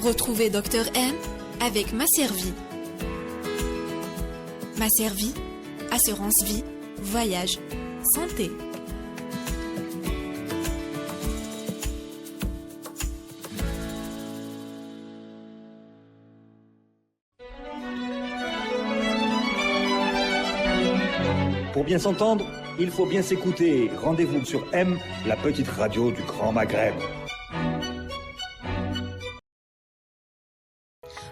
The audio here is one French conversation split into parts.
Retrouvez Dr M avec Maservie. Maservie, assurance vie, voyage, santé. Pour bien s'entendre, il faut bien s'écouter. Rendez-vous sur M, la petite radio du Grand Maghreb.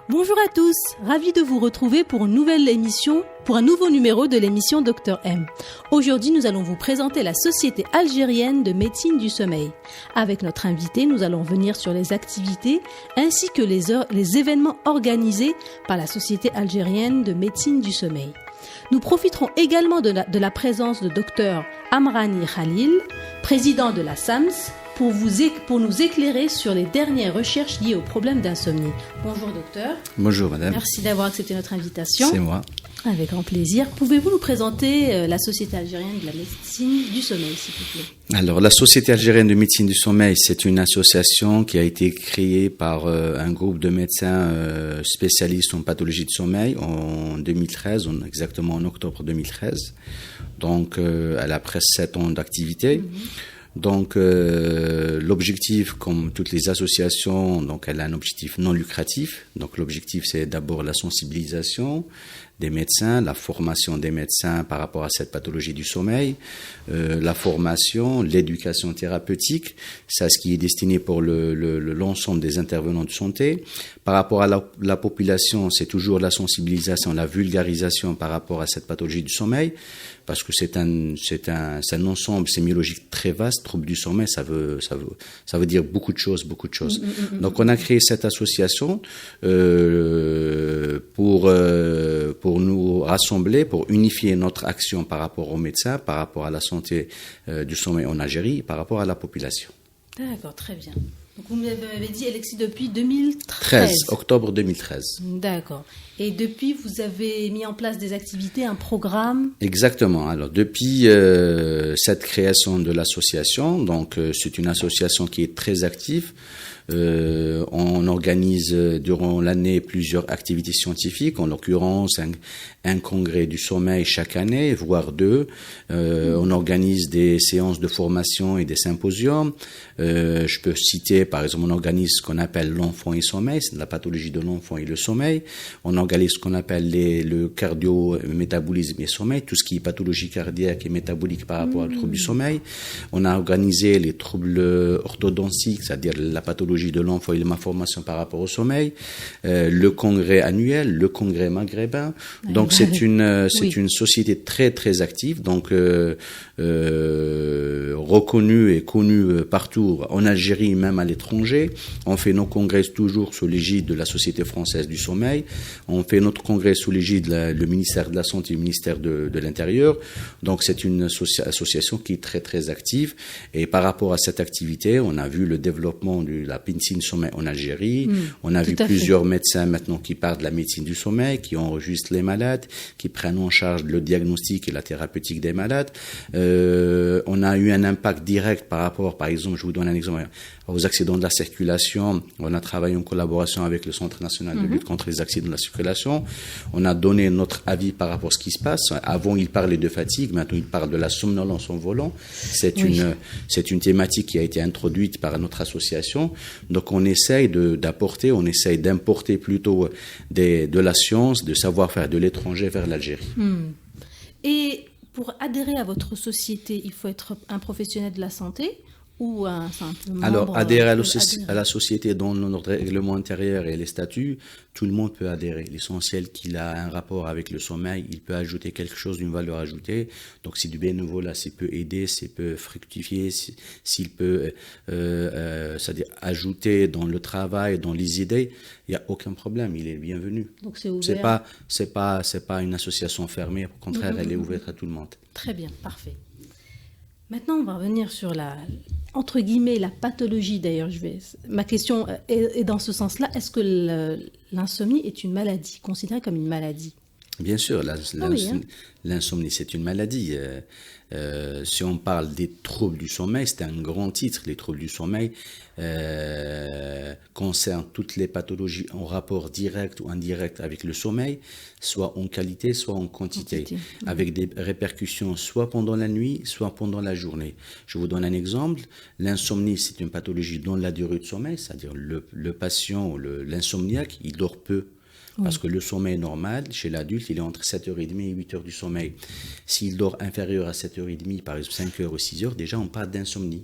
Bonjour à tous, ravi de vous retrouver pour une nouvelle émission, pour un nouveau numéro de l'émission Dr M. Aujourd'hui, nous allons vous présenter la Société algérienne de médecine du sommeil. Avec notre invité, nous allons venir sur les activités ainsi que les événements organisés par la Société algérienne de médecine du sommeil. Nous profiterons également de la présence de Dr Amrani Khalil, président de la SAMS, pour nous éclairer sur les dernières recherches liées aux problèmes d'insomnie. Bonjour docteur. Bonjour madame. Merci d'avoir accepté notre invitation. C'est moi. Avec grand plaisir. Pouvez-vous nous présenter la Société algérienne de la médecine du sommeil, s'il vous plaît? Alors, la Société algérienne de médecine du sommeil, c'est une association qui a été créée par un groupe de médecins spécialistes en pathologie du sommeil en 2013, exactement en octobre 2013. Donc, elle a presque 7 ans d'activité. Donc, l'objectif, comme toutes les associations, donc elle a un objectif non lucratif. Donc, l'objectif, c'est d'abord la sensibilisation des médecins, la formation des médecins par rapport à cette pathologie du sommeil, la formation, l'éducation thérapeutique, c'est ce qui est destiné pour l'ensemble des intervenants de santé. Par rapport à la population, c'est toujours la sensibilisation, la vulgarisation par rapport à cette pathologie du sommeil, parce que c'est un ensemble sémiologique très vaste. Trouble du sommeil, ça veut dire beaucoup de choses. Donc, on a créé cette association pour nous rassembler, pour unifier notre action par rapport aux médecins, par rapport à la santé du sommeil en Algérie, par rapport à la population. D'accord, très bien. Donc vous m'avez dit, Alexis, depuis 2013. Octobre 2013. D'accord. Et depuis, vous avez mis en place des activités, un programme? Exactement. Alors, depuis cette création de l'association, donc c'est une association qui est très active. On organise durant l'année plusieurs activités scientifiques, en l'occurrence un congrès du sommeil chaque année, voire 2. On organise des séances de formation et des symposiums. Je peux citer, par exemple, on organise ce qu'on appelle l'enfant et sommeil, c'est la pathologie de l'enfant et le sommeil. On organise ce qu'on appelle le cardio-métabolisme et sommeil, tout ce qui est pathologie cardiaque et métabolique par rapport au trouble du sommeil. On a organisé les troubles orthodontiques, c'est-à-dire la pathologie de l'enfant et la malformation par rapport au sommeil, le congrès annuel, le congrès maghrébin. Donc c'est une société très très active, donc reconnue et connue partout en Algérie, même à l'étranger. On fait nos congrès toujours sous l'égide de la Société française du sommeil. On fait notre congrès sous l'égide du ministère de la Santé et du ministère de l'Intérieur. Donc c'est une association qui est très très active. Et par rapport à cette activité, on a vu le développement de la médecine du sommeil en Algérie. On a vu plusieurs médecins maintenant qui parlent de la médecine du sommeil, qui enregistrent les malades, qui prennent en charge le diagnostic et la thérapeutique des malades. On a eu un impact direct par rapport, par exemple, je vous donne un exemple, aux accidents de la circulation. On a travaillé en collaboration avec le Centre national de lutte contre les accidents de la circulation. On a donné notre avis par rapport à ce qui se passe. Avant, il parlait de fatigue, maintenant il parle de la somnolence en volant. C'est une thématique qui a été introduite par notre association. Donc on essaye d'importer plutôt de la science, de savoir-faire de l'étranger vers l'Algérie. Et pour adhérer à votre société, il faut être un professionnel de la santé ou un simple membre? Alors, adhérer à la société dans notre règlement intérieur et les statuts, tout le monde peut adhérer. L'essentiel qu'il a un rapport avec le sommeil, il peut ajouter quelque chose d'une valeur ajoutée. Donc, c'est du bénévolat, s'il peut aider, s'il peut fructifier, s'il peut c'est-à-dire ajouter dans le travail, dans les idées, il n'y a aucun problème, il est bienvenu. Donc, c'est ouvert. C'est pas une association fermée, au contraire, elle est ouverte à tout le monde. Très bien, parfait. Maintenant, on va revenir sur entre guillemets, la pathologie. D'ailleurs, ma question est dans ce sens-là. Est-ce que l'insomnie est une maladie, considérée comme une maladie? Bien sûr, oui, hein. l'insomnie, c'est une maladie. Si on parle des troubles du sommeil, c'est un grand titre. Les troubles du sommeil concernent toutes les pathologies en rapport direct ou indirect avec le sommeil, soit en qualité, soit en quantité, avec des répercussions soit pendant la nuit, soit pendant la journée. Je vous donne un exemple. L'insomnie, c'est une pathologie dans la durée de sommeil, c'est-à-dire le patient ou l'insomniaque, il dort peu. Parce que le sommeil normal, chez l'adulte, il est entre 7h30 et 8h du sommeil. S'il dort inférieur à 7h30, par exemple 5h ou 6h, déjà on parle d'insomnie.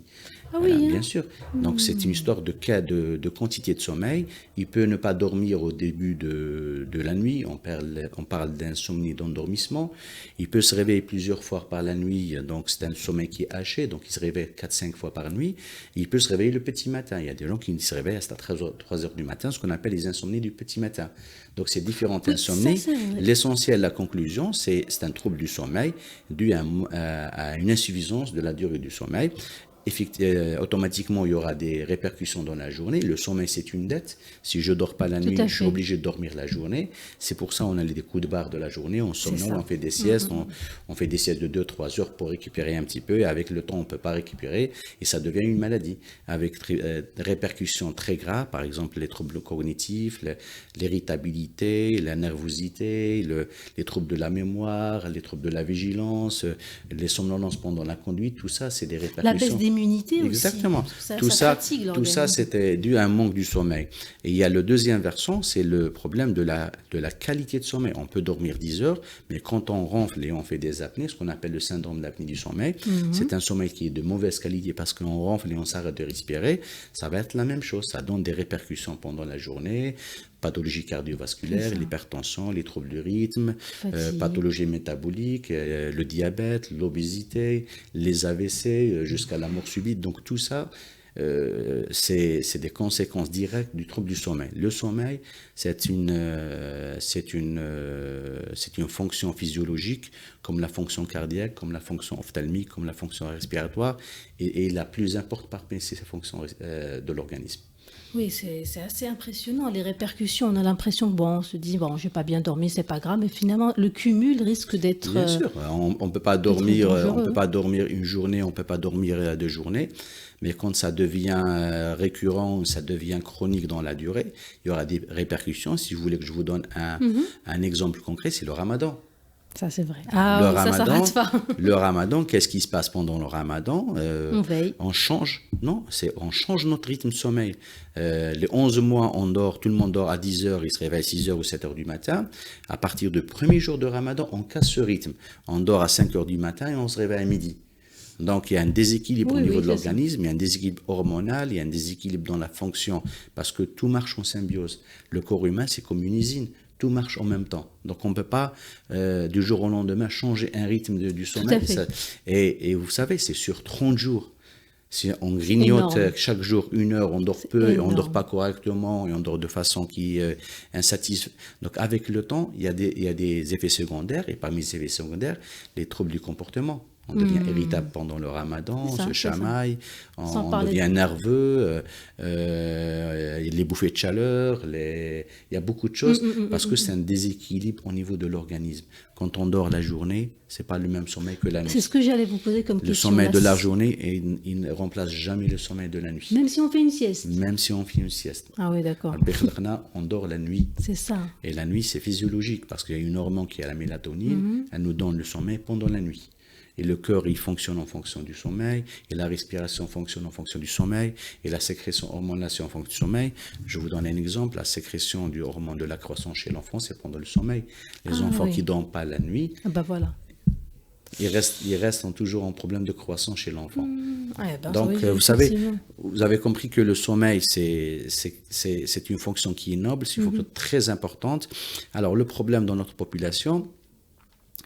Ah Voilà, oui, hein. bien sûr. Donc c'est une histoire de cas de quantité de sommeil. Il peut ne pas dormir au début de la nuit. On parle d'insomnie d'endormissement. Il peut se réveiller plusieurs fois par la nuit. Donc c'est un sommeil qui est haché. Donc il se réveille 4-5 fois par nuit. Il peut se réveiller le petit matin. Il y a des gens qui se réveillent à 3h du matin, ce qu'on appelle les insomnies du petit matin. Donc c'est différentes insomnies. Ça, c'est vrai. L'essentiel, la conclusion, c'est un trouble du sommeil dû à une insuffisance de la durée du sommeil. Automatiquement, il y aura des répercussions dans la journée. Le sommeil, c'est une dette. Si je ne dors pas la nuit, je suis obligé de dormir la journée. C'est pour ça qu'on a des coups de barre de la journée. On somnole, on fait des siestes. On fait des siestes de 2-3 heures pour récupérer un petit peu. Et avec le temps, on ne peut pas récupérer. Et ça devient une maladie avec des répercussions très graves. Par exemple, les troubles cognitifs, l'irritabilité, la nervosité, les troubles de la mémoire, les troubles de la vigilance, les somnolences pendant la conduite. Tout ça, c'est des répercussions. La baisse d'immunité Exactement. aussi. Tout ça, fatigue tout ça, c'était dû à un manque du sommeil. Et il y a le deuxième versant, c'est le problème de la qualité de sommeil. On peut dormir 10 heures, mais quand on ronfle et on fait des apnées, ce qu'on appelle le syndrome d'apnée du sommeil, c'est un sommeil qui est de mauvaise qualité parce qu'on ronfle et on s'arrête de respirer. Ça va être la même chose. Ça donne des répercussions pendant la journée. Pathologie cardiovasculaire, l'hypertension, les troubles du rythme, pathologie métabolique, le diabète, l'obésité, les AVC, jusqu'à la mort subite. Donc tout ça, c'est des conséquences directes du trouble du sommeil. Le sommeil, c'est une fonction physiologique, comme la fonction cardiaque, comme la fonction ophtalmique, comme la fonction respiratoire, et la plus importante parmi ces fonctions de l'organisme. Oui, c'est assez impressionnant, les répercussions. On a l'impression que, on se dit, je n'ai pas bien dormi, c'est pas grave, mais finalement, le cumul risque d'être... Bien sûr, on ne peut pas dormir une journée, on ne peut pas dormir 2 journées, mais quand ça devient récurrent, ça devient chronique dans la durée, il y aura des répercussions. Si vous voulez que je vous donne un exemple concret, c'est le ramadan. Ça, c'est vrai. Ça s'arrête pas. Le ramadan, qu'est-ce qui se passe pendant le ramadan? On veille. On change notre rythme de sommeil. Les 11 mois, on dort, tout le monde dort à 10 heures, il se réveille à 6 heures ou 7 heures du matin. À partir du premier jour de ramadan, on casse ce rythme. On dort à 5 heures du matin et on se réveille à midi. Donc, il y a un déséquilibre au niveau de l'organisme, il y a un déséquilibre hormonal, il y a un déséquilibre dans la fonction, parce que tout marche en symbiose. Le corps humain, c'est comme une usine. Tout marche en même temps. Donc, on ne peut pas, du jour au lendemain, changer un rythme du sommeil. Et vous savez, c'est sur 30 jours. Si on grignote chaque jour 1 heure, on dort peu, et on ne dort pas correctement, et on dort de façon qui est insatisfaisante. Donc, avec le temps, il y a des effets secondaires, et parmi ces effets secondaires, les troubles du comportement. On devient irritable pendant le ramadan, on se chamaille, on devient nerveux, les bouffées de chaleur, il y a beaucoup de choses parce que c'est un déséquilibre au niveau de l'organisme. Quand on dort la journée, ce n'est pas le même sommeil que la nuit. C'est ce que j'allais vous poser comme question. Le sommeil de la journée, il ne remplace jamais le sommeil de la nuit. Même si on fait une sieste. Même si on fait une sieste. Ah oui, d'accord. On dort la nuit. C'est ça. Et la nuit, c'est physiologique parce qu'il y a une hormone qui est la mélatonine, elle nous donne le sommeil pendant la nuit. Et le cœur, il fonctionne en fonction du sommeil, et la respiration fonctionne en fonction du sommeil, et la sécrétion hormonale, c'est en fonction du sommeil. Je vous donne un exemple, la sécrétion du hormone de la croissance chez l'enfant, c'est pendant le sommeil. Les enfants qui ne dorment pas la nuit, voilà. ils restent toujours en problème de croissance chez l'enfant. Donc, vous savez, vous avez compris que le sommeil, c'est une fonction qui est noble, c'est une fonction très importante. Alors, le problème dans notre population,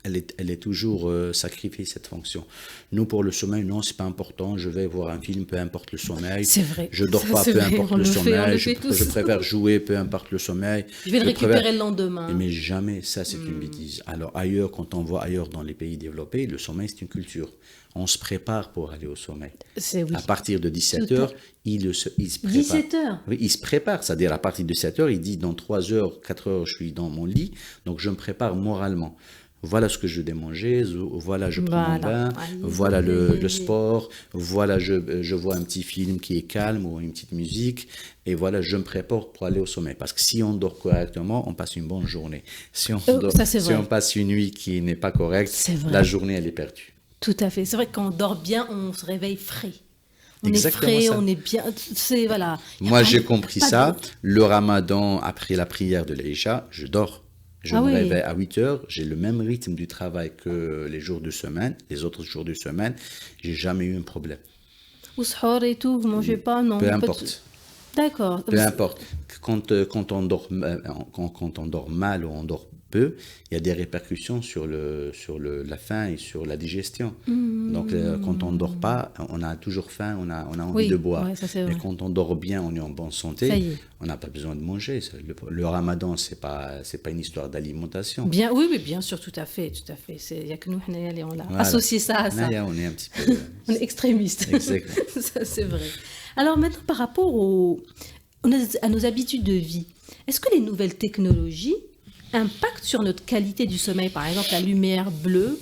elle est toujours sacrifiée, cette fonction. Nous, pour le sommeil, non, c'est pas important. Je vais voir un film, peu importe le sommeil. C'est vrai. Je dors pas, peu importe le sommeil. Je préfère jouer, peu importe le sommeil. Je vais le récupérer le lendemain. Mais jamais, ça, c'est une bêtise. Alors, ailleurs, quand on voit ailleurs dans les pays développés, le sommeil, c'est une culture. On se prépare pour aller au sommeil. Oui. À partir de 17h, il se prépare. 17h? Oui, il se prépare. C'est-à-dire, à partir de 7h, il dit dans 3h, 4h, je suis dans mon lit. Donc, je me prépare moralement. Voilà ce que je vais manger, voilà, je prends mon bain, voilà le sport, voilà, je vois un petit film qui est calme ou une petite musique, et voilà, je me prépare pour aller au sommeil. Parce que si on dort correctement, on passe une bonne journée. Si on passe une nuit qui n'est pas correcte, la journée, elle est perdue. Tout à fait. C'est vrai que quand on dort bien, on se réveille frais. On Exactement est frais, ça. On est bien. C'est, voilà. Moi, j'ai compris ça. Le ramadan, après la prière de l'Aïcha, je dors. Je me réveille à 8h, j'ai le même rythme du travail que les jours de semaine, les autres jours de semaine, j'ai jamais eu un problème. Ou sahur et tout, vous mangez pas, non? Peu importe. D'accord. Peu importe. Quand on dort mal ou on dort peu, il y a des répercussions sur la faim et sur la digestion. Donc, quand on ne dort pas, on a toujours faim, on a envie de boire. Mais quand on dort bien, on est en bonne santé, on n'a pas besoin de manger. Le ramadan, c'est pas une histoire d'alimentation. Oui, bien sûr, tout à fait. Il n'y a que nous, on l'a associé ça à ça. On est un petit peu... on est extrémiste. Exactement. Ça, c'est vrai. Alors maintenant, par rapport à nos habitudes de vie, est-ce que les nouvelles technologies impactent sur notre qualité du sommeil? Par exemple, la lumière bleue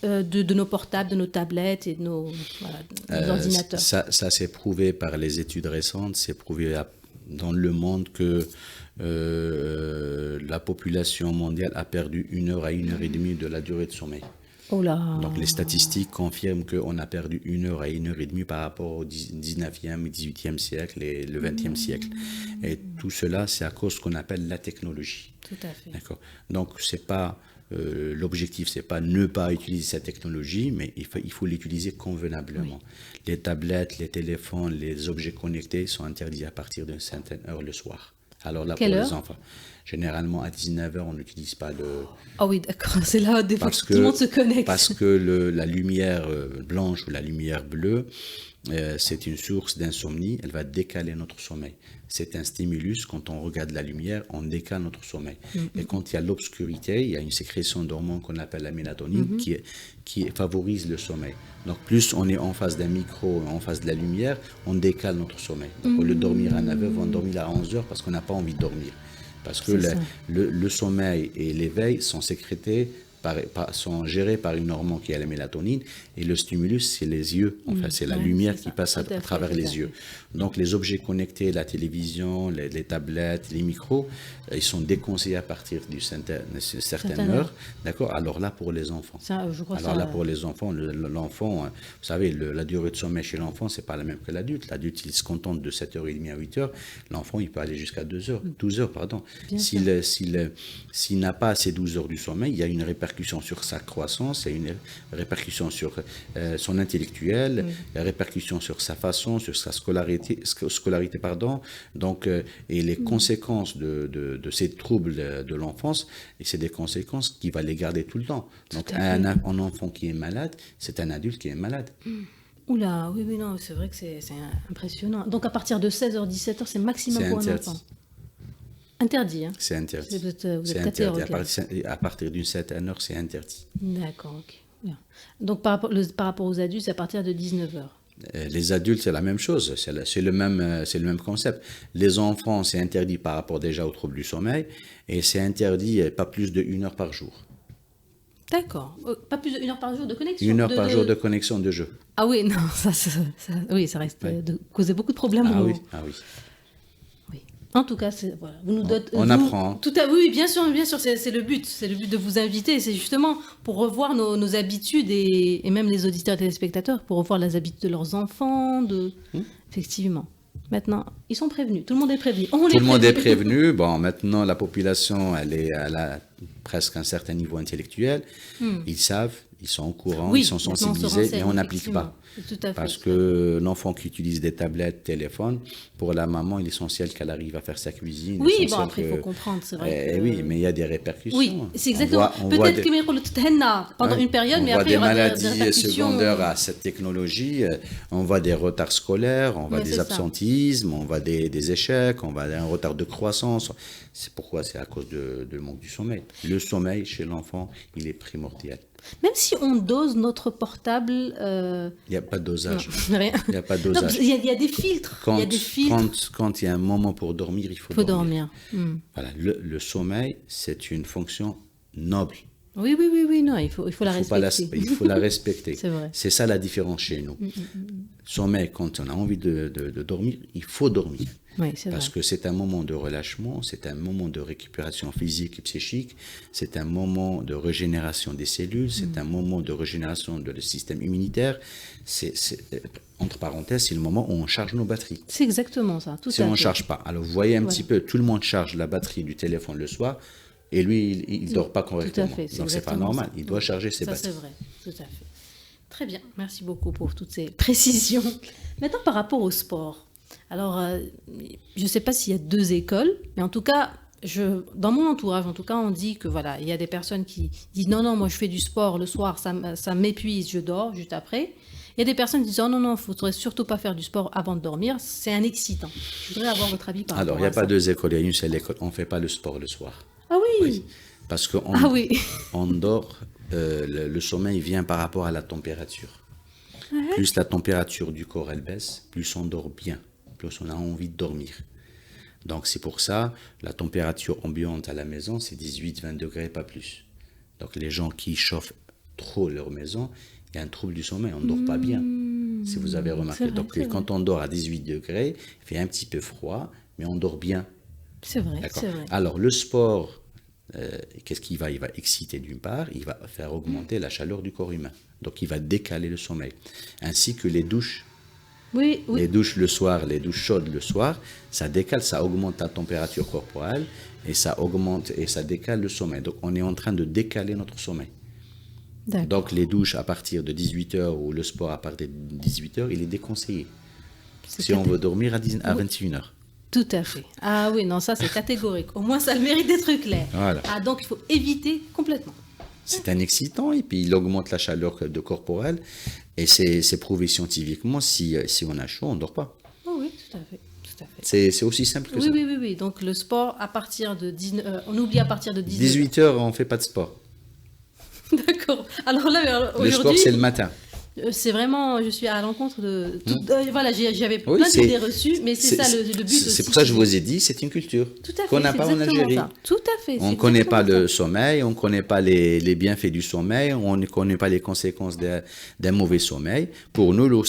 de nos portables, de nos tablettes et de nos ordinateurs. Ça c'est prouvé par les études récentes, c'est prouvé dans le monde que la population mondiale a perdu 1 heure à 1 heure et demie de la durée de sommeil. Oh là. Donc les statistiques confirment qu'on a perdu 1 heure à 1 heure et demie par rapport au 19e et 18e siècle et le 20e siècle. Et tout cela, c'est à cause de ce qu'on appelle la technologie. Tout à fait. D'accord. Donc c'est pas l'objectif, c'est pas ne pas utiliser cette technologie, mais il faut l'utiliser convenablement. Oui. Les tablettes, les téléphones, les objets connectés sont interdits à partir d'une certaine heure le soir. Alors là, pour les enfants, généralement à 19h, on n'utilise pas le... Ah oui, d'accord, c'est là des fois que tout le monde se connecte. Parce que la lumière blanche ou la lumière bleue, c'est une source d'insomnie, elle va décaler notre sommeil. C'est un stimulus, quand on regarde la lumière, on décale notre sommeil. Et quand il y a l'obscurité, il y a une sécrétion d'hormone qu'on appelle la mélatonine qui favorise le sommeil. Donc plus on est en face d'un micro, en face de la lumière, on décale notre sommeil. Donc au lieu de dormir à 9h, on va dormir à 11h parce qu'on n'a pas envie de dormir. Parce que le sommeil et l'éveil sont sécrétés, sont gérés par une hormone qui est la mélatonine, et le stimulus, c'est les yeux. Enfin, c'est la lumière qui passe à travers les yeux. Donc, les objets connectés, la télévision, les tablettes, les micros, ils sont déconseillés à partir d'une certaine heure. D'accord. Alors là, pour les enfants. Pour les enfants, l'enfant, vous savez, la durée de sommeil chez l'enfant, c'est pas la même que l'adulte. L'adulte, il se contente de 7h30 à 8h. L'enfant, il peut aller jusqu'à 12 heures, pardon. S'il n'a pas ces 12 heures du sommeil, il y a une répercussion sur sa croissance, il y a une répercussion sur son intellectuel, une répercussion sur sa façon, sur sa scolarité, donc, et les conséquences de ces troubles de l'enfance, et c'est des conséquences qui va les garder tout le temps. Donc un enfant qui est malade, c'est un adulte qui est malade. Oula, oui, non, c'est vrai que c'est impressionnant. Donc à partir de 16h, 17h, c'est maximum pour un enfant. Interdit, hein. C'est interdit. Vous êtes interdit. À partir d'une certaine heure, c'est interdit. D'accord, ok. Bien. Donc par rapport aux adultes, c'est à partir de 19h. Les adultes, c'est la même chose, c'est le même concept. Les enfants, c'est interdit par rapport déjà aux troubles du sommeil, et c'est interdit pas plus de 1 heure par jour. D'accord. Pas plus de 1 heure par jour de connexion. 1 heure par jour de connexion de jeu. Ah oui, non, ça risque de causer beaucoup de problèmes. Oui. En tout cas, voilà, vous nous donnez. On apprend. Oui, bien sûr, c'est le but. C'est le but de vous inviter. C'est justement pour revoir nos habitudes et même les auditeurs et téléspectateurs, pour revoir les habitudes de leurs enfants. Effectivement. Maintenant, ils sont prévenus. Tout le monde est prévenu. Tout le monde est prévenu. Bon, maintenant, la population, elle a presque un certain niveau intellectuel. Ils savent. Ils sont au courant, Oui, ils sont maintenant, on se sensibilisés, mais renseigne, on n'applique pas. Tout à fait. Parce que l'enfant qui utilise des tablettes, téléphones, pour la maman, il est essentiel qu'elle arrive à faire sa cuisine. Oui, essentiel bon, après, il que- faut comprendre, c'est vrai. Eh oui, mais il y a des répercussions. Oui, c'est exactement. On voit Peut-être que يقولوا تتهنى pendant une période, mais on voit après, il y des aura maladies des répercussions. secondaires à cette technologie, on voit des retards scolaires, on voit Ouais, des c'est ça. absentismes, on voit des échecs, on voit un retard de croissance. C'est pourquoi c'est à cause de manque du sommeil. Le sommeil chez l'enfant, il est primordial. Même si on dose notre portable, Il n'y a pas de dosage. non, rien. Il n'y a pas de Non, dosage. il y a des filtres. Il y a des filtres. Quand il y a un moment pour dormir, il faut Il faut dormir. dormir. Voilà, le sommeil, c'est une fonction noble. Oui, non, il faut la respecter. Il faut la respecter. C'est vrai. C'est ça la différence chez nous. Sommeil, quand on a envie de dormir, il faut dormir. Oui, c'est Parce vrai. que c'est un moment de relâchement, c'est un moment de récupération physique et psychique, c'est un moment de régénération des cellules, c'est un moment de régénération de le système immunitaire. Entre parenthèses, c'est le moment où on charge nos batteries. C'est exactement ça. Tout Si à on ne fait. charge pas, alors vous voyez un Ouais. petit peu, tout le monde charge la batterie du téléphone le soir, et lui, il ne dort pas correctement. Tout à fait. Donc c'est pas exactement normal, ça. il doit charger ses Ça, batteries. c'est vrai. Tout à fait. Très bien. Merci beaucoup pour toutes ces précisions. Maintenant, par rapport au sport. Alors, je ne sais pas s'il y a deux écoles, mais en tout cas, dans mon entourage, en tout cas, on dit que voilà, il y a des personnes qui disent non, moi je fais du sport le soir, ça m'épuise, je dors juste après. Il y a des personnes qui disent non, il ne faudrait surtout pas faire du sport avant de dormir, c'est un excitant. Je voudrais avoir votre avis par Alors, rapport il à n'y a ça. pas deux écoles, il y a une seule école. On ne fait pas le sport le soir. Ah oui, Oui. Parce qu'on Ah oui. on dort, le sommeil vient par rapport à la température. Plus la température du corps elle baisse, plus on dort bien, plus on a envie de dormir. Donc c'est pour ça, la température ambiante à la maison, c'est 18-20 degrés, pas plus. Donc les gens qui chauffent trop leur maison, il y a un trouble du sommeil, on ne dort pas bien. Si vous avez remarqué. c'est vrai, Donc c'est quand on dort à 18 degrés, il fait un petit peu froid, mais on dort bien. c'est vrai, D'accord. c'est vrai. Alors, le sport, qu'est-ce qu'il va? Il va exciter d'une part, il va faire augmenter la chaleur du corps humain. Donc, il va décaler le sommeil. Ainsi que les douches. Oui, Les douches le soir, les douches chaudes le soir, ça décale, ça augmente la température corporelle et ça augmente et ça décale le sommeil. Donc, on est en train de décaler notre sommeil. d'accord. Donc, les douches à partir de 18h ou le sport à partir de 18h, il est déconseillé. C'est Si on veut dormir à 21h. Tout à fait. Ah oui, non, ça c'est catégorique. Au moins, ça a le mérite d'être clair. Voilà. Ah, donc il faut éviter complètement. C'est un excitant et puis il augmente la chaleur corporelle et c'est prouvé scientifiquement, si on a chaud, on ne dort pas. Oh oui, tout à fait. Tout à fait. C'est aussi simple que Oui, ça. oui. Donc le sport à partir de 19... on oublie à partir de 19... 18h, on ne fait pas de sport. D'accord. Alors là, Le sport, aujourd'hui, c'est le matin. c'est vraiment... Je suis à l'encontre de... voilà, j'avais Oui, plein c'est- d'idées reçues, mais c'est ça le but aussi. C'est pour ça que je vous ai dit, c'est une culture Tout à fait. qu'on n'a c'est pas en exactement Algérie. ça. Tout à fait. On c'est ne connaît pas exactement le sommeil, on ne connaît pas les bienfaits du sommeil, on ne connaît pas les conséquences d'un mauvais sommeil. Pour nous,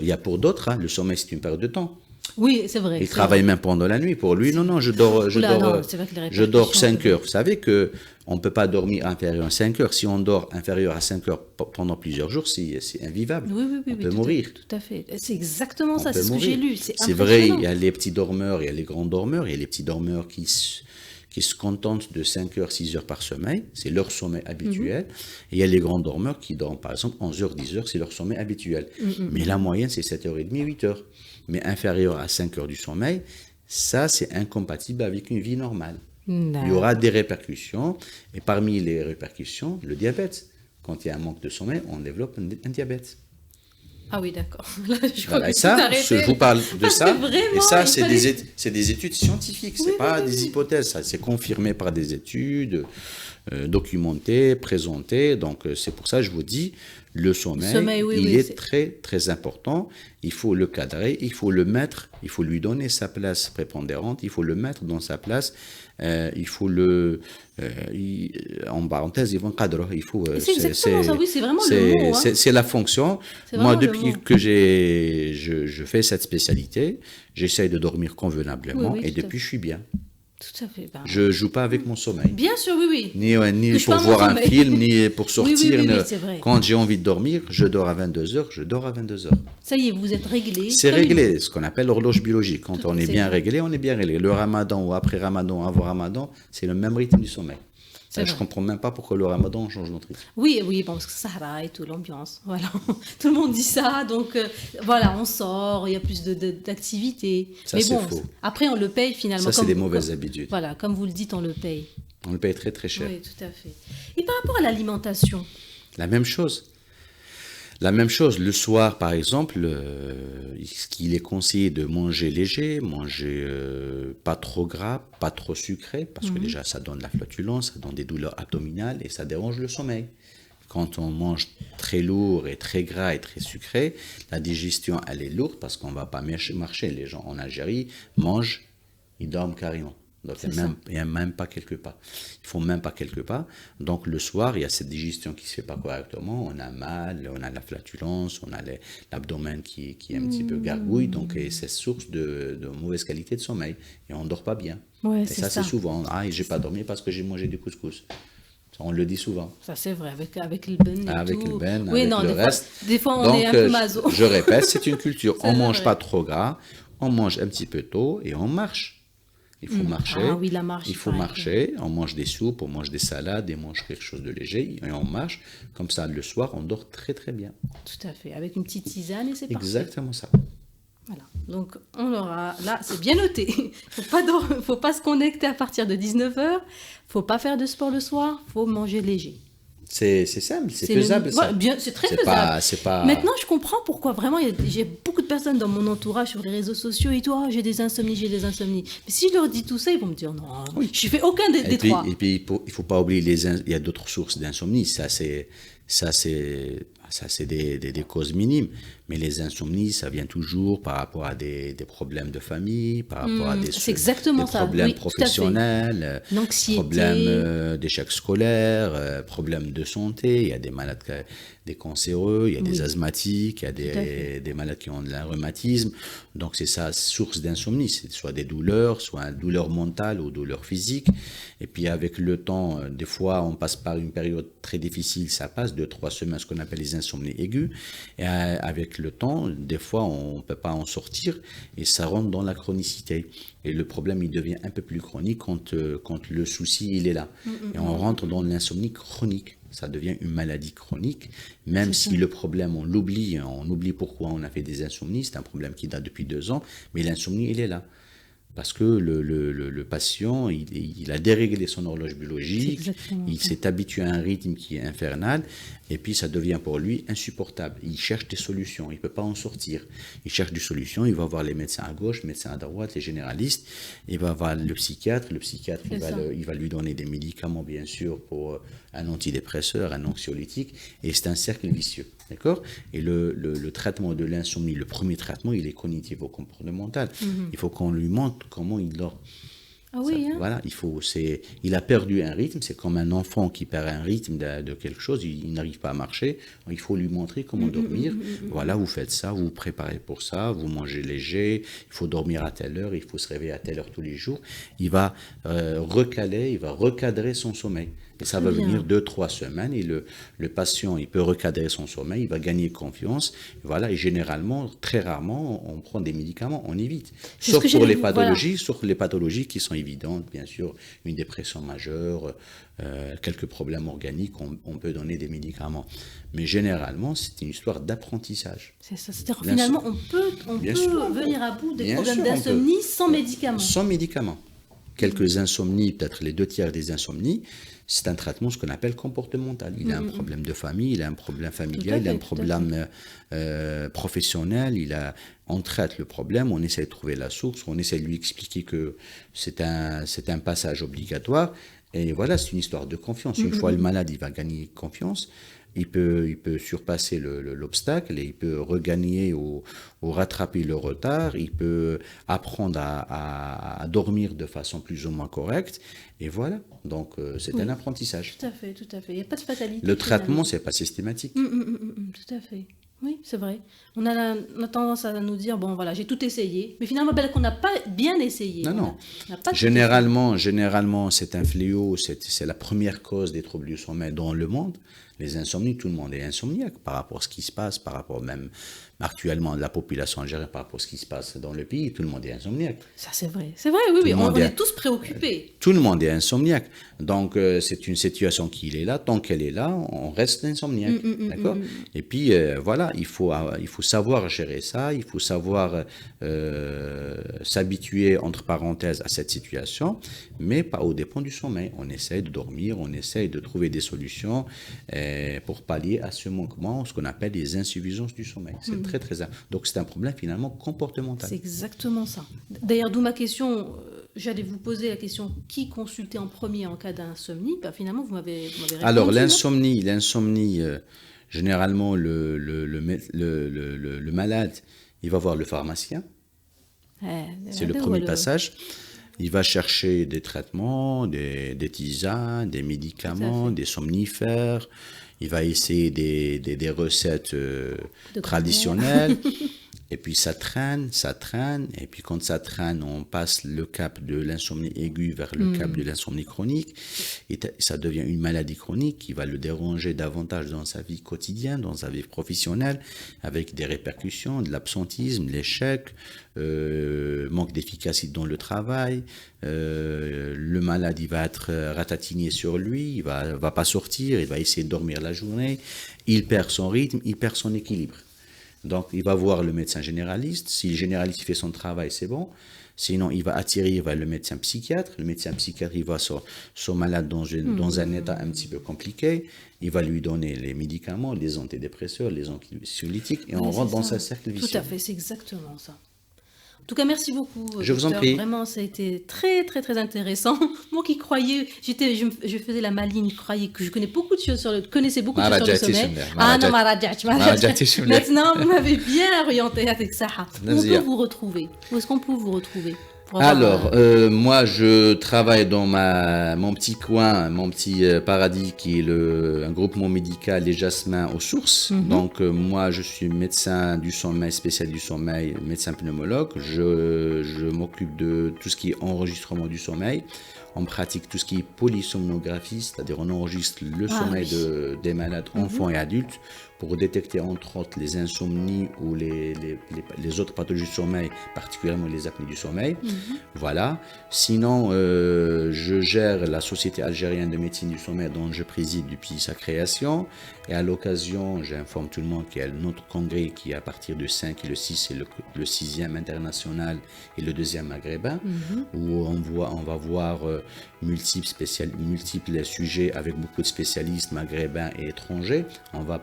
il y a pour d'autres, hein, le sommeil, c'est une période de temps. ça. Oui, c'est vrai. Il c'est travaille vrai. même pendant la nuit. Pour lui, non, je dors, Oula, non, c'est vrai que les je dors répercussions, 5 c'est heures. Vous savez qu'on ne peut pas dormir inférieur à 5 heures. Si on dort inférieur à 5 heures pendant plusieurs jours, c'est invivable. Oui, on peut tout mourir. Tout à fait. C'est exactement On ça, peut c'est ce que mourir. j'ai lu. C'est C'est vrai, impressionnant. il y a les petits dormeurs, il y a les grands dormeurs, il y a les petits dormeurs qui se contentent de 5 heures, 6 heures par sommeil, c'est leur sommeil habituel. Et il y a les grands dormeurs qui dorment par exemple 11 heures, 10 heures, c'est leur sommeil habituel. Mais la moyenne, c'est 7h30, 8 heures. Mais inférieur à 5 heures du sommeil, ça, c'est incompatible avec une vie normale. Il y aura des répercussions, et parmi les répercussions, le diabète. Quand il y a un manque de sommeil, on développe un diabète. Ah oui, d'accord. Là, je crois Voilà, et que ça, tout arrêté. je vous parle de Parce ça, que vraiment, et ça, il c'est fallait- des études scientifiques, c'est Oui, pas oui, des oui. hypothèses, ça, c'est confirmé par des études documentées, présentées, donc c'est pour ça que je vous dis, le sommeil, Oui, il oui, est c'est- très, très important, il faut le cadrer, il faut le mettre, il faut lui donner sa place prépondérante, il faut le mettre dans sa place, il faut en parenthèse, il faut C'est exactement ça, oui, c'est vraiment le mot, hein. c'est la fonction. C'est Moi, vraiment le depuis mot. que je fais cette spécialité, j'essaye de dormir convenablement Oui, oui, et tout à depuis, je suis bien. Tout à fait. Ben, Je joue pas avec mon sommeil. bien sûr, oui. Ni Touche pour pas à mon voir un sommeil. film, ni pour sortir. oui, ne- c'est vrai. Quand j'ai envie de dormir, je dors à 22h, je dors à 22h. Ça y est, vous êtes réglé. C'est comme il réglé, ce qu'on appelle l'horloge biologique. Quand Tout on est c'est bien vrai. réglé, on est bien réglé. Le ramadan ou après ramadan, avant ramadan, c'est le même rythme du sommeil. C'est Je vrai. comprends même pas pourquoi le ramadan on change notre rythme. Oui, oui, bon, parce que Sahara et tout, l'ambiance, voilà. Tout le monde dit ça, donc voilà, on sort, il y a plus d'activités. Ça, Mais c'est bon, faux. après, on le paye finalement. Ça, c'est des mauvaises habitudes. Voilà, comme vous le dites, on le paye. On le paye très très cher. Oui, tout à fait. Et par rapport à l'alimentation, La même chose. La même chose, le soir par exemple, ce qu'il est conseillé de manger léger, manger pas trop gras, pas trop sucré, parce que déjà ça donne la flatulence, ça donne des douleurs abdominales et ça dérange le sommeil. Quand on mange très lourd et très gras et très sucré, la digestion elle est lourde parce qu'on ne va pas marcher. Les gens en Algérie mangent, ils dorment carrément. Donc il n'y a même pas quelques pas. Ils font même pas quelques pas. Donc le soir, il y a cette digestion qui ne se fait pas correctement. On a mal, on a la flatulence, on a l'abdomen qui est un petit peu gargouille. Donc c'est source de mauvaise qualité de sommeil. Et on ne dort pas bien. Ouais, et c'est ça, ça. c'est souvent. Ah, et j'ai pas dormi parce que j'ai mangé du couscous. Ça, on le dit souvent. ça c'est vrai, avec le ben et Avec tout. le ben, Oui, avec non, le reste. Des fois, on Donc, est un peu maso. je répète, c'est une culture. C'est On mange vrai. pas trop gras, on mange un petit peu tôt et on marche. Il faut marcher. Ah oui, la marche, Il faut pareil. marcher. On mange des soupes, on mange des salades, et on mange quelque chose de léger et on marche. Comme ça, le soir, on dort très très bien. Tout à fait, avec une petite tisane et c'est parfait. Exactement ça. Voilà. Donc, on aura. Là, c'est bien noté. Faut pas se connecter à partir de 19h. Faut pas faire de sport le soir. Faut manger léger. C'est simple, c'est C'est faisable. le- ça. ouais, bien, c'est très C'est faisable. c'est pas... Maintenant, je comprends pourquoi vraiment j'ai beaucoup de personnes dans mon entourage sur les réseaux sociaux et toi, j'ai des insomnies. Mais si je leur dis tout ça, ils vont me dire non, je fais aucun des trois. Et puis, il faut pas oublier il y a d'autres sources d'insomnie. Ça, c'est des causes minimes. Mais les insomnies, ça vient toujours par rapport à des problèmes de famille, par rapport à c'est exactement des ça. problèmes Oui, tout à fait. professionnels, L'anxiété. problèmes d'échec scolaire, problèmes de santé. Il y a des malades, des cancéreux, il y a des asthmatiques, il y a des malades qui ont de la rhumatisme. Donc, c'est ça, source d'insomnie. C'est soit des douleurs, soit une douleur mentale ou douleur physique. Et puis, avec le temps, des fois, on passe par une période très difficile. Ça passe 2-3 semaines, ce qu'on appelle les insomnies aiguës. Et avec le temps, des fois, on ne peut pas en sortir et ça rentre dans la chronicité. Et le problème, il devient un peu plus chronique quand le souci, il est là. Et on rentre dans l'insomnie chronique. Ça devient une maladie chronique, même si le problème, on l'oublie pourquoi on a fait des insomnies. C'est un problème qui date depuis 2 ans, mais l'insomnie, il est là. Parce que le patient, il a déréglé son horloge biologique, il s'est habitué à un rythme qui est infernal, et puis ça devient pour lui insupportable. Il cherche des solutions, il ne peut pas en sortir. Il cherche des solutions, il va voir les médecins à gauche, médecins à droite, les généralistes, il va voir le psychiatre il va lui donner des médicaments, bien sûr, pour un antidépresseur, un anxiolytique, et c'est un cercle vicieux. D'accord ? Et le traitement de l'insomnie, le premier traitement, il est cognitivo-comportemental. Il faut qu'on lui montre comment il dort. Ah oui, hein. Voilà, il a perdu un rythme, c'est comme un enfant qui perd un rythme de quelque chose, il n'arrive pas à marcher, il faut lui montrer comment dormir. Voilà, vous faites ça, vous vous préparez pour ça, vous mangez léger, il faut dormir à telle heure, il faut se réveiller à telle heure tous les jours. Il va recadrer son sommeil. Et ça va venir 2-3 semaines et le patient, il peut recadrer son sommeil, il va gagner confiance. Voilà, et généralement, très rarement, on prend des médicaments, on évite. Sauf pour les pathologies qui sont évidentes, bien sûr, une dépression majeure, quelques problèmes organiques, on peut donner des médicaments. Mais généralement, c'est une histoire d'apprentissage. C'est ça. C'est-à-dire finalement, on peut venir à bout des problèmes d'insomnie sans médicaments. Sans médicaments. Quelques insomnies, peut-être les 2 tiers des insomnies, c'est un traitement, ce qu'on appelle comportemental. Il a un problème de famille, il a un problème familial, il a un problème professionnel, on traite le problème, on essaie de trouver la source, on essaie de lui expliquer que c'est un passage obligatoire. Et voilà, c'est une histoire de confiance. Une fois le malade, il va gagner confiance. Il peut surpasser l'obstacle et il peut regagner ou rattraper le retard. Il peut apprendre à dormir de façon plus ou moins correcte. Et voilà, donc c'est un apprentissage. Tout à fait. Il n'y a pas de fatalité. Le traitement, ce n'est pas systématique. Tout à fait. Oui, c'est vrai. On a tendance à nous dire, bon voilà, j'ai tout essayé. Mais finalement, qu'on n'a pas bien essayé. Non. On n'a pas Généralement, c'est un fléau, c'est la première cause des troubles du sommeil dans le monde. Les insomnies, tout le monde est insomniaque par rapport à ce qui se passe, par rapport même actuellement de la population algérienne, par rapport à ce qui se passe dans le pays, tout le monde est insomniaque. Ça, c'est vrai. C'est vrai, oui, on est tous préoccupés. Tout le monde est insomniaque. Donc, c'est une situation qui est là. Tant qu'elle est là, on reste insomniaque. D'accord. Et puis, voilà, il faut savoir gérer ça. Il faut savoir s'habituer, entre parenthèses, à cette situation, mais pas au dépens du sommeil. On essaie de dormir, on essaie de trouver des solutions pour pallier à ce manquement, ce qu'on appelle les insuffisances du sommeil. C'est très, très... Donc, c'est un problème, finalement, comportemental. C'est exactement ça. D'ailleurs, d'où ma question... J'allais vous poser la question, qui consulter en premier en cas d'insomnie? Finalement, vous m'avez répondu. Alors, l'insomnie, généralement, le malade, il va voir le pharmacien. C'est le premier passage. Il va chercher des traitements, des tisanes, des médicaments, des somnifères. Il va essayer des recettes traditionnelles. Et puis ça traîne, et puis quand ça traîne, on passe le cap de l'insomnie aiguë vers le cap de l'insomnie chronique, et ça devient une maladie chronique qui va le déranger davantage dans sa vie quotidienne, dans sa vie professionnelle, avec des répercussions, de l'absentisme, l'échec, manque d'efficacité dans le travail, le malade il va être ratatiné sur lui, il va pas sortir, il va essayer de dormir la journée, il perd son rythme, il perd son équilibre. Donc, il va voir le médecin généraliste. Si le généraliste fait son travail, c'est bon. Sinon, il va attirer vers le médecin psychiatre. Le médecin psychiatre, il voit son malade dans un état un petit peu compliqué. Il va lui donner les médicaments, les antidépresseurs, les anxiolytiques, et on rentre dans un cercle vicieux. Tout à fait, c'est exactement ça. En tout cas, merci beaucoup. Je vous en prie. Vraiment, ça a été très, très, très intéressant. Moi qui croyais, je faisais la maligne, je croyais que je connaissais beaucoup de choses sur le sommeil. Maintenant, vous m'avez bien orienté avec ça. Où peut vous retrouver? Où est-ce qu'on peut vous retrouver? Alors, moi, je travaille dans mon petit coin, mon petit paradis, qui est un groupement médical Les Jasmins aux Sources. Donc, moi, je suis médecin du sommeil, spécialiste du sommeil, médecin pneumologue. Je m'occupe de tout ce qui est enregistrement du sommeil. On pratique tout ce qui est polysomnographie, c'est-à-dire on enregistre le sommeil des malades, enfants et adultes, pour détecter entre autres les insomnies ou les autres pathologies du sommeil, particulièrement les apnées du sommeil. Voilà. Sinon, je gère la Société algérienne de médecine du sommeil dont je préside depuis sa création. Et à l'occasion, j'informe tout le monde qu'il y a notre congrès qui est à partir du 5 et le 6, c'est le 6e international et le 2e maghrébin, où on va voir multiples sujets avec beaucoup de spécialistes maghrébins et étrangers. On va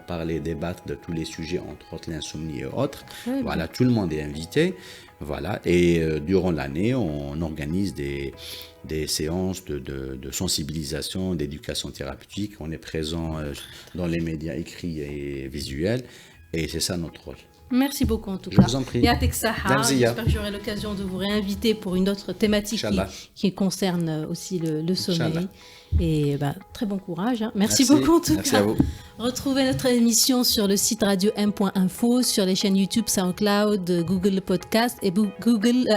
débattre de tous les sujets, entre autres l'insomnie et autres. Voilà, tout le monde est invité. Voilà, et durant l'année, on organise des séances de sensibilisation, d'éducation thérapeutique. On est présent dans les médias écrits et visuels, et c'est ça notre rôle. Merci beaucoup en tout cas. Je vous en prie. J'espère que j'aurai l'occasion de vous réinviter pour une autre thématique qui concerne aussi le sommeil. Et très bon courage. Merci beaucoup en tout cas. À vous. Retrouvez notre émission sur le site radio-m.info, sur les chaînes YouTube, SoundCloud, Google Podcast et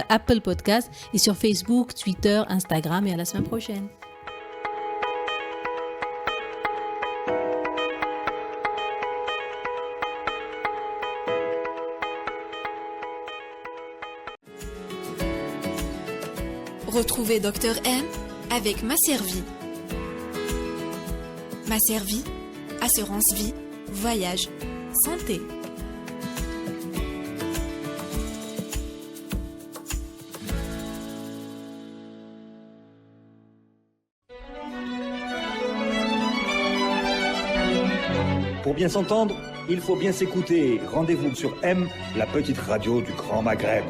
Apple Podcast, et sur Facebook, Twitter, Instagram, et à la semaine prochaine. Retrouvez Dr M avec Masservi. Masservi, assurance vie, voyage, santé. Pour bien s'entendre, il faut bien s'écouter. Rendez-vous sur M, la petite radio du Grand Maghreb.